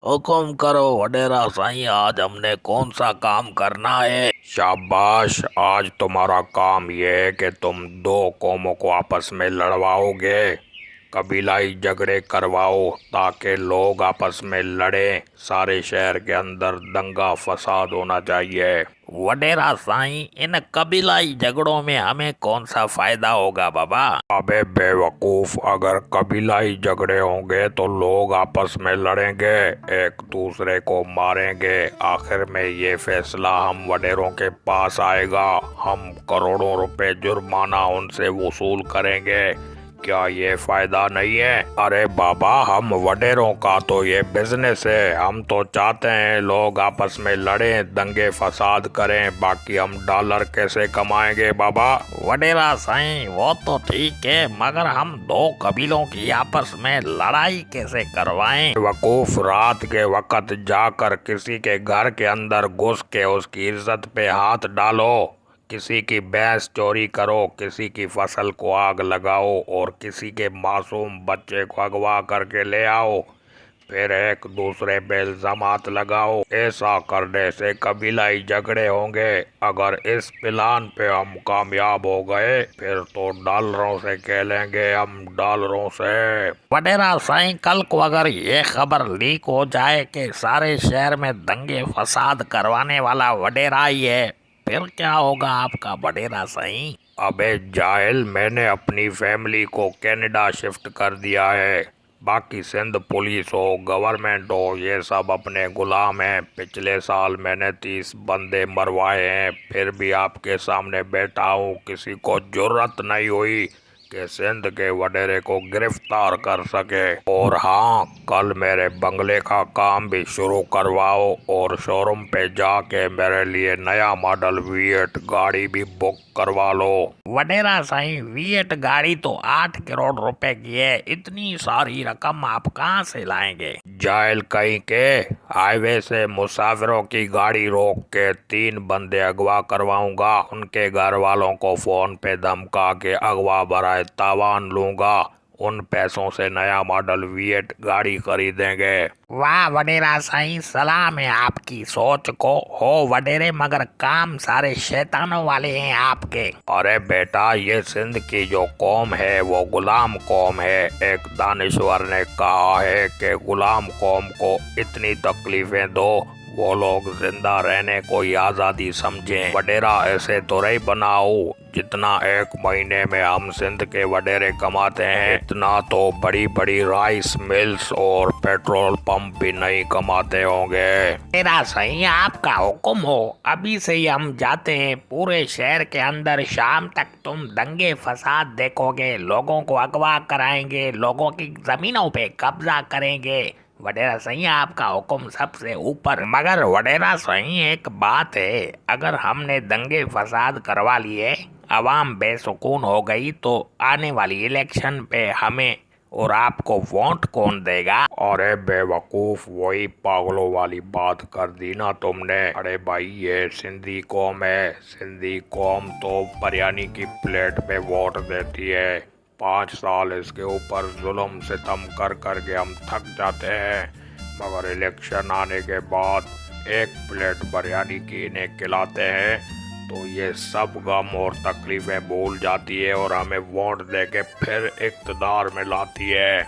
हुक्म करो वडेरा साईं, आज हमने कौन सा काम करना है। शाबाश, आज तुम्हारा काम ये है कि तुम दो कौमों को आपस में लड़वाओगे, कबीलाई झगड़े करवाओ ताकि लोग आपस में लड़ें। सारे शहर के अंदर दंगा फसाद होना चाहिए। वडेरा साईं, इन कबीलाई झगड़ों में हमें कौन सा फायदा होगा बाबा। अबे बेवकूफ, अगर कबीलाई झगड़े होंगे तो लोग आपस में लड़ेंगे, एक दूसरे को मारेंगे। आखिर में ये फैसला हम वडेरों के पास आएगा, हम करोड़ों रुपए जुर्माना उनसे वसूल करेंगे। क्या ये फायदा नहीं है। अरे बाबा, हम वडेरों का तो ये बिजनेस है, हम तो चाहते हैं लोग आपस में लड़ें, दंगे फसाद करें, बाकी हम डॉलर कैसे कमाएंगे बाबा। वडेरा साईं, वो तो ठीक है, मगर हम दो कबीलों की आपस में लड़ाई कैसे करवाएं। वकूफ, रात के वक्त जाकर किसी के घर के अंदर घुस के उसकी इज्जत पे हाथ डालो, किसी की भैंस चोरी करो, किसी की फसल को आग लगाओ और किसी के मासूम बच्चे को अगवा करके ले आओ, फिर एक दूसरे पे इल्जामात लगाओ। ऐसा करने से कबीलाई झगड़े होंगे। अगर इस प्लान पे हम कामयाब हो गए फिर तो डॉलरों से खेलेंगे, हम डॉलरों से। वडेरा साईं, कल को अगर ये खबर लीक हो जाए कि सारे शहर में दंगे फसाद करवाने वाला वडेरा ही है, फिर क्या होगा आपका वडेरा साईं। अबे जाहिल, मैंने अपनी फैमिली को कनाडा शिफ्ट कर दिया है। बाकी सिंध पुलिस हो, गवर्नमेंट हो, ये सब अपने गुलाम हैं। पिछले साल मैंने 30 बंदे मरवाए हैं, फिर भी आपके सामने बैठा हूँ। किसी को जुर्रत नहीं हुई कि सिंध के वडेरे को गिरफ्तार कर सके। और हाँ, कल मेरे बंगले का काम भी शुरू करवाओ और शोरूम पे जाके मेरे लिए नया मॉडल V8 गाड़ी भी बुक करवा लो। वडेरा साईं, V8 गाड़ी तो 8 करोड़ रुपए की है, इतनी सारी रकम आप कहाँ से लाएंगे। जाहिल कहीं के, हाईवे से मुसाफिरों की गाड़ी रोक के 3 बंदे अगवा करवाऊंगा, उनके घर वालों को फोन पे धमका के अगवा भराए तावान लूंगा, उन पैसों से नया मॉडल V8 गाड़ी खरीदेंगे। वाह वडेरा साईं, सलाम है आपकी सोच को। हो वडेरे, मगर काम सारे शैतानों वाले हैं आपके। अरे बेटा, ये सिंध की जो कौम है वो गुलाम कौम है। एक दानिश्वर ने कहा है कि गुलाम कौम को इतनी तकलीफें दो वो लोग जिंदा रहने को ही आजादी समझें। वडेरा ऐसे तो नहीं बनाओ, जितना एक महीने में हम सिंध के वडेरे कमाते हैं इतना तो बड़ी बड़ी राइस मिल्स और पेट्रोल पंप भी नहीं कमाते होंगे। मेरा सही आपका हुक्म हो, अभी से ही हम जाते हैं। पूरे शहर के अंदर शाम तक तुम दंगे फसाद देखोगे, लोगों को अगवा कराएंगे, लोगों की जमीनों पे कब्जा करेंगे। वडेरा सही, आपका हुक्म सबसे ऊपर। मगर वडेरा सही, एक बात है, अगर हमने दंगे फसाद करवा लिए, आवाम बेसुकून हो गई, तो आने वाली इलेक्शन पे हमें और आपको वोट कौन देगा। अरे बेवकूफ, वही पागलों वाली बात कर दी ना तुमने। अरे भाई, ये सिंधी कौम है, सिंधी कौम तो बिरयानी की प्लेट पे वोट देती है। 5 साल इसके ऊपर जुल्म सितम कर कर के हम थक जाते हैं, मगर इलेक्शन आने के बाद एक प्लेट बिरयानी की इन्हें खिलाते हैं तो ये सब गम और तकलीफें भूल जाती है और हमें वोट देके फिर इक़्तिदार में लाती है।